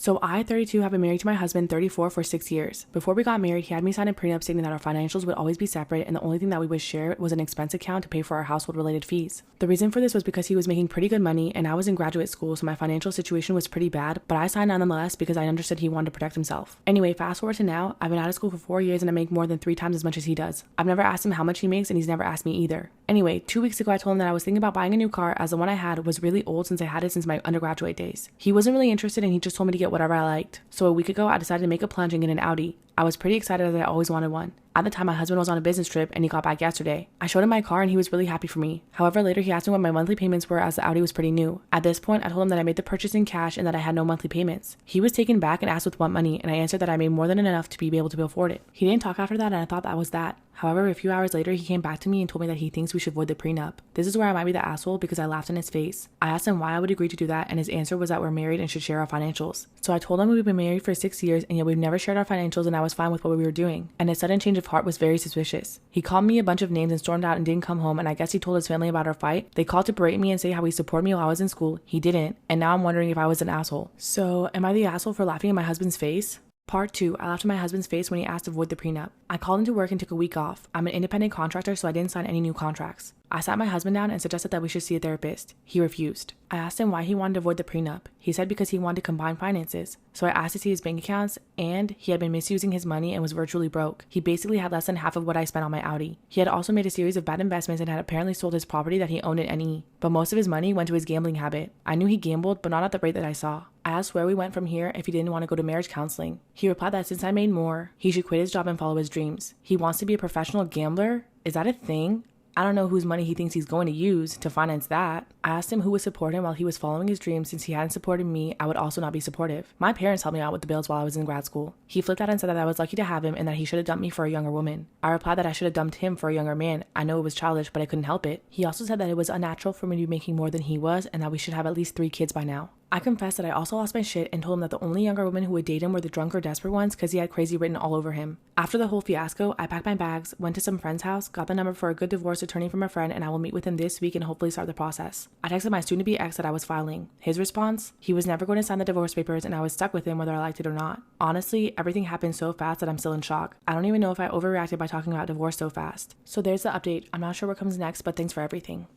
So I, 32, have been married to my husband, 34, for 6 years. Before we got married, he had me sign a prenup stating that our financials would always be separate and the only thing that we would share was an expense account to pay for our household-related fees. The reason for this was because he was making pretty good money and I was in graduate school, so my financial situation was pretty bad, but I signed nonetheless because I understood he wanted to protect himself. Anyway, fast forward to now, I've been out of school for 4 years and I make more than 3 times as much as he does. I've never asked him how much he makes and he's never asked me either. Anyway, 2 weeks ago I told him that I was thinking about buying a new car as the one I had was really old since I had it since my undergraduate days. He wasn't really interested and he just told me to get whatever I liked. So a week ago, I decided to make a plunge and get an Audi. I was pretty excited as I always wanted one. At the time, my husband was on a business trip and he got back yesterday. I showed him my car and he was really happy for me. However, later he asked me what my monthly payments were as the Audi was pretty new. At this point, I told him that I made the purchase in cash and that I had no monthly payments. He was taken back and asked with what money, and I answered that I made more than enough to be able to afford it. He didn't talk after that and I thought that was that. However, a few hours later, he came back to me and told me that he thinks we should void the prenup. This is where I might be the asshole because I laughed in his face. I asked him why I would agree to do that, and his answer was that we're married and should share our financials. So I told him we've been married for 6 years and yet we've never shared our financials and I was fine with what we were doing. And his sudden change of heart was very suspicious. He called me a bunch of names and stormed out and didn't come home, and I guess he told his family about our fight. They called to berate me and say how he supported me while I was in school. He didn't, and now I'm wondering if I was an asshole. So am I the asshole for laughing in my husband's face? Part 2, I laughed in my husband's face when he asked to void the prenup. I called into work and took a week off. I'm an independent contractor, so I didn't sign any new contracts. I sat my husband down and suggested that we should see a therapist. He refused. I asked him why he wanted to avoid the prenup. He said because he wanted to combine finances. So I asked to see his bank accounts, and he had been misusing his money and was virtually broke. He basically had less than half of what I spent on my Audi. He had also made a series of bad investments and had apparently sold his property that he owned in NE. But most of his money went to his gambling habit. I knew he gambled, but not at the rate that I saw. I asked where we went from here if he didn't want to go to marriage counseling. He replied that since I made more, he should quit his job and follow his dreams. He wants to be a professional gambler? Is that a thing? I don't know whose money he thinks he's going to use to finance that. I asked him who would support him while he was following his dreams. Since he hadn't supported me, I would also not be supportive. My parents helped me out with the bills while I was in grad school. He flipped out and said that I was lucky to have him and that he should have dumped me for a younger woman. I replied that I should have dumped him for a younger man. I know it was childish, but I couldn't help it. He also said that it was unnatural for me to be making more than he was and that we should have at least 3 kids by now. I confessed that I also lost my shit and told him that the only younger women who would date him were the drunk or desperate ones because he had crazy written all over him. After the whole fiasco, I packed my bags, went to some friend's house, got the number for a good divorce attorney from a friend, and I will meet with him this week and hopefully start the process. I texted my soon-to-be ex that I was filing. His response? He was never going to sign the divorce papers and I was stuck with him whether I liked it or not. Honestly, everything happened so fast that I'm still in shock. I don't even know if I overreacted by talking about divorce so fast. So there's the update. I'm not sure what comes next, but thanks for everything.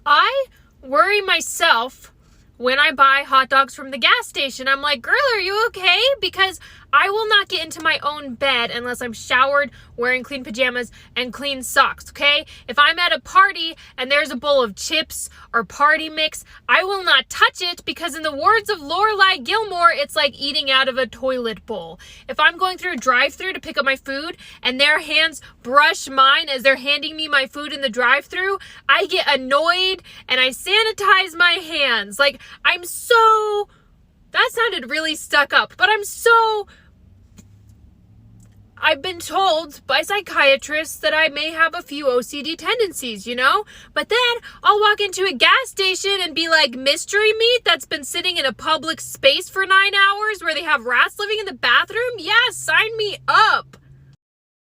I worry myself when I buy hot dogs from the gas station. I'm like, girl, are you okay? Because I will not get into my own bed unless I'm showered, wearing clean pajamas, and clean socks, okay? If I'm at a party and there's a bowl of chips or party mix, I will not touch it because in the words of Lorelai Gilmore, it's like eating out of a toilet bowl. If I'm going through a drive-thru to pick up my food and their hands brush mine as they're handing me my food in the drive-thru, I get annoyed and I sanitize my hands. Like, that sounded really stuck up, but I've been told by psychiatrists that I may have a few OCD tendencies, you know? But then I'll walk into a gas station and be like, mystery meat that's been sitting in a public space for 9 hours where they have rats living in the bathroom? Yeah, sign me up.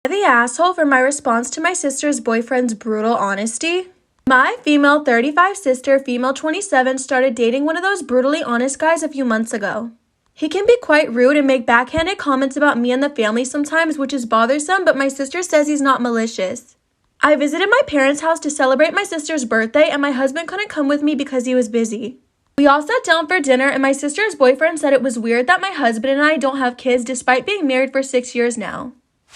The asshole for my response to my sister's boyfriend's brutal honesty. My female 35 sister, female 27, started dating one of those brutally honest guys a few months ago. He can be quite rude and make backhanded comments about me and the family sometimes, which is bothersome, but my sister says he's not malicious. I visited my parents' house to celebrate my sister's birthday, and my husband couldn't come with me because he was busy. We all sat down for dinner, and my sister's boyfriend said it was weird that my husband and I don't have kids despite being married for 6 years now.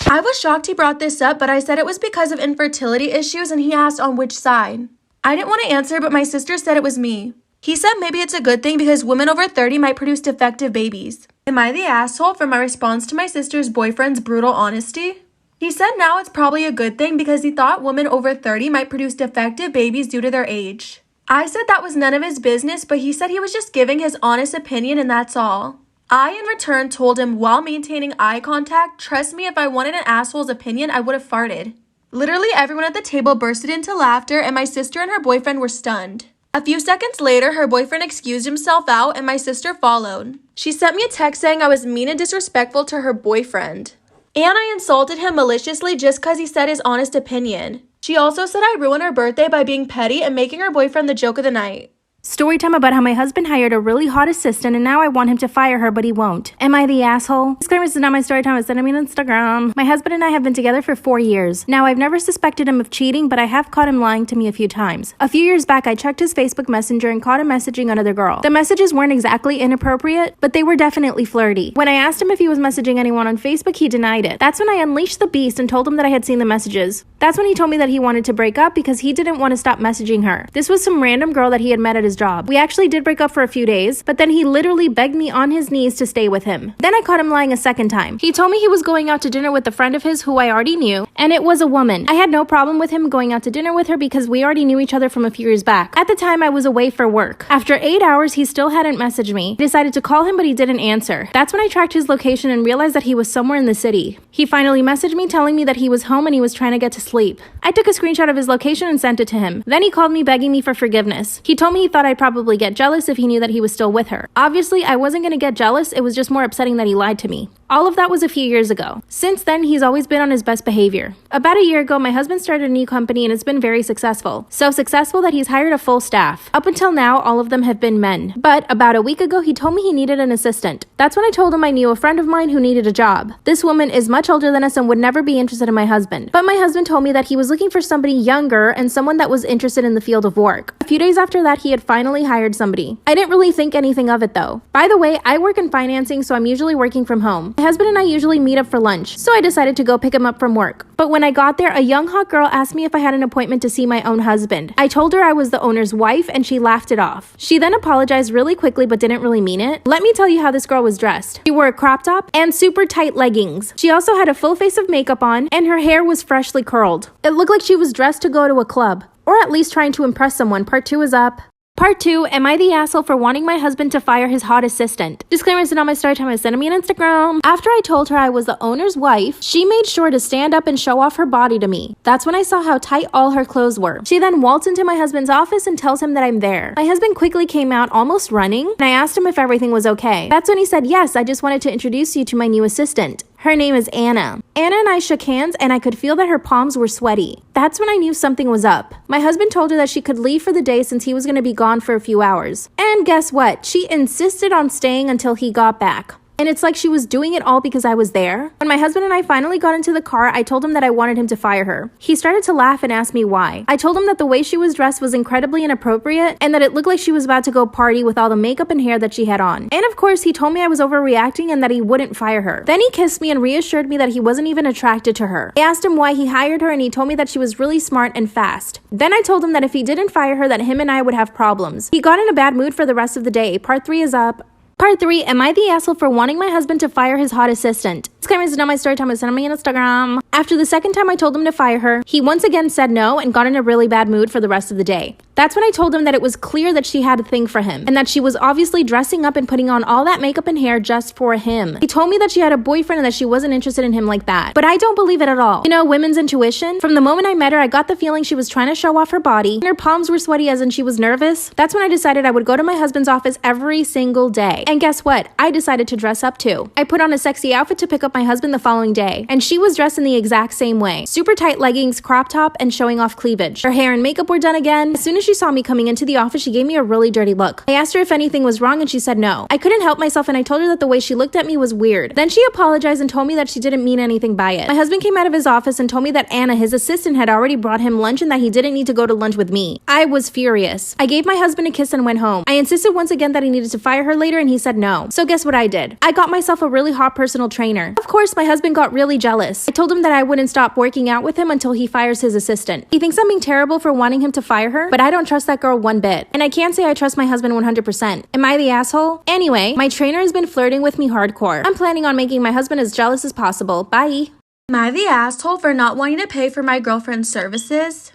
I was shocked he brought this up, but I said it was because of infertility issues, and he asked on which side. I didn't want to answer, but my sister said it was me. He said maybe it's a good thing because women over 30 might produce defective babies. Am I the asshole for my response to my sister's boyfriend's brutal honesty? He said now it's probably a good thing because he thought women over 30 might produce defective babies due to their age. I said that was none of his business, but he said he was just giving his honest opinion and that's all. I, in return, told him while maintaining eye contact, trust me, if I wanted an asshole's opinion, I would have farted. Literally everyone at the table bursted into laughter and my sister and her boyfriend were stunned. A few seconds later, her boyfriend excused himself out and my sister followed. She sent me a text saying I was mean and disrespectful to her boyfriend. And I insulted him maliciously just because he said his honest opinion. She also said I ruined her birthday by being petty and making her boyfriend the joke of the night. Story time about how my husband hired a really hot assistant and now I want him to fire her, but he won't. Am I the asshole? Disclaimer, this is not my story time. Send me on Instagram. My husband and I have been together for 4 years. Now, I've never suspected him of cheating, but I have caught him lying to me a few times. A few years back, I checked his Facebook Messenger and caught him messaging another girl. The messages weren't exactly inappropriate, but they were definitely flirty. When I asked him if he was messaging anyone on Facebook, he denied it. That's when I unleashed the beast and told him that I had seen the messages. That's when he told me that he wanted to break up because he didn't want to stop messaging her. This was some random girl that he had met at his job. We actually did break up for a few days, but then he literally begged me on his knees to stay with him. Then I caught him lying a second time. He told me he was going out to dinner with a friend of his who I already knew, and it was a woman. I had no problem with him going out to dinner with her because we already knew each other from a few years back. At the time, I was away for work. After 8 hours, he still hadn't messaged me. I decided to call him, but he didn't answer. That's when I tracked his location and realized that he was somewhere in the city. He finally messaged me telling me that he was home and he was trying to get to sleep. I took a screenshot of his location and sent it to him. Then he called me begging me for forgiveness. He told me he thought I'd probably get jealous if he knew that he was still with her. Obviously, I wasn't going to get jealous. It was just more upsetting that he lied to me. All of that was a few years ago. Since then, he's always been on his best behavior. About a year ago, my husband started a new company and it's been very successful. So successful that he's hired a full staff. Up until now, all of them have been men. But about a week ago, he told me he needed an assistant. That's when I told him I knew a friend of mine who needed a job. This woman is much older than us and would never be interested in my husband. But my husband told me that he was looking for somebody younger and someone that was interested in the field of work. A few days after that, he had finally hired somebody. I didn't really think anything of it though. By the way, I work in financing, so I'm usually working from home. My husband and I usually meet up for lunch, so I decided to go pick him up from work. But when I got there, a young hot girl asked me if I had an appointment to see my own husband. I told her I was the owner's wife and she laughed it off. She then apologized really quickly but didn't really mean it. Let me tell you how this girl was dressed. She wore a crop top and super tight leggings. She also had a full face of makeup on and her hair was freshly curled. It looked like she was dressed to go to a club, or at least trying to impress someone. Part 2 is up. Part 2, am I the asshole for wanting my husband to fire his hot assistant? Disclaimer, this is not my story time. Send me on Instagram. After I told her I was the owner's wife, she made sure to stand up and show off her body to me. That's when I saw how tight all her clothes were. She then waltzed into my husband's office and tells him that I'm there. My husband quickly came out, almost running, and I asked him if everything was okay. That's when he said, yes, I just wanted to introduce you to my new assistant. Her name is Anna. Anna and I shook hands and I could feel that her palms were sweaty. That's when I knew something was up. My husband told her that she could leave for the day since he was going to be gone for a few hours. And guess what? She insisted on staying until he got back. And it's like she was doing it all because I was there. When my husband and I finally got into the car, I told him that I wanted him to fire her. He started to laugh and asked me why. I told him that the way she was dressed was incredibly inappropriate and that it looked like she was about to go party with all the makeup and hair that she had on. And of course, he told me I was overreacting and that he wouldn't fire her. Then he kissed me and reassured me that he wasn't even attracted to her. I asked him why he hired her and he told me that she was really smart and fast. Then I told him that if he didn't fire her, that him and I would have problems. He got in a bad mood for the rest of the day. Part 3 is up. Part 3, am I the asshole for wanting my husband to fire his hot assistant? Disclaimer, this is not my story time. Send me on Instagram. After the second time I told him to fire her, he once again said no and got in a really bad mood for the rest of the day. That's when I told him that it was clear that she had a thing for him and that she was obviously dressing up and putting on all that makeup and hair just for him. He told me that she had a boyfriend and that she wasn't interested in him like that. But I don't believe it at all. You know, women's intuition? From the moment I met her, I got the feeling she was trying to show off her body and her palms were sweaty as in she was nervous. That's when I decided I would go to my husband's office every single day. And guess what? I decided to dress up too. I put on a sexy outfit to pick up my husband the following day, and she was dressed in the exact same way. Super tight leggings, crop top, and showing off cleavage. Her hair and makeup were done again. As soon as she saw me coming into the office, she gave me a really dirty look. I asked her if anything was wrong and she said no. I couldn't help myself and I told her that the way she looked at me was weird. Then she apologized and told me that she didn't mean anything by it. My husband came out of his office and told me that Anna, his assistant, had already brought him lunch and that he didn't need to go to lunch with me. I was furious. I gave my husband a kiss and went home. I insisted once again that he needed to fire her later and he said no. So guess what I did? I got myself a really hot personal trainer. Of course, my husband got really jealous. I told him that I wouldn't stop working out with him until he fires his assistant. He thinks I'm being terrible for wanting him to fire her, but I don't trust that girl one bit. And I can't say I trust my husband 100%. Am I the asshole? Anyway, my trainer has been flirting with me hardcore. I'm planning on making my husband as jealous as possible. Bye. Am I the asshole for not wanting to pay for my girlfriend's services?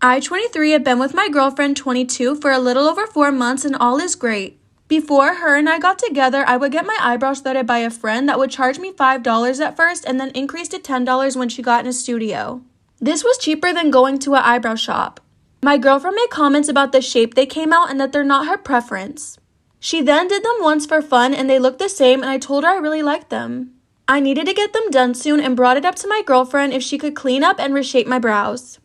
I, 23, have been with my girlfriend, 22, for a little over 4 months and all is great. Before her and I got together, I would get my eyebrows threaded by a friend that would charge me $5 at first and then increase to $10 when she got in a studio. This was cheaper than going to an eyebrow shop. My girlfriend made comments about the shape they came out and that they're not her preference. She then did them once for fun and they looked the same and I told her I really liked them. I needed to get them done soon and brought it up to my girlfriend if she could clean up and reshape my brows.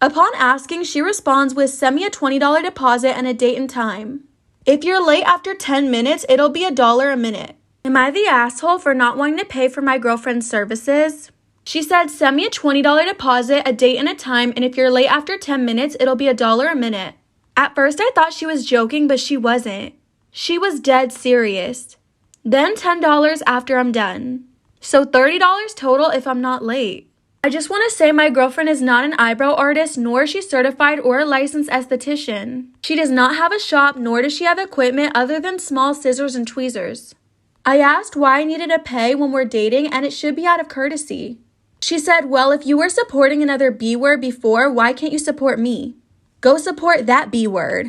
Upon asking, she responds with send me a $20 deposit and a date and time. If you're late after 10 minutes, it'll be $1 a minute. Am I the asshole for not wanting to pay for my girlfriend's services? She said send me a $20 deposit, a date and a time, and if you're late after 10 minutes, it'll be $1 a minute. At first I thought she was joking, but she wasn't. She was dead serious. Then $10 after I'm done. So $30 total if I'm not late. I just want to say my girlfriend is not an eyebrow artist, nor is she certified or a licensed esthetician. She does not have a shop, nor does she have equipment other than small scissors and tweezers. I asked why I needed to pay when we're dating, and it should be out of courtesy. She said, well, if you were supporting another B word before, why can't you support me? Go support that B word.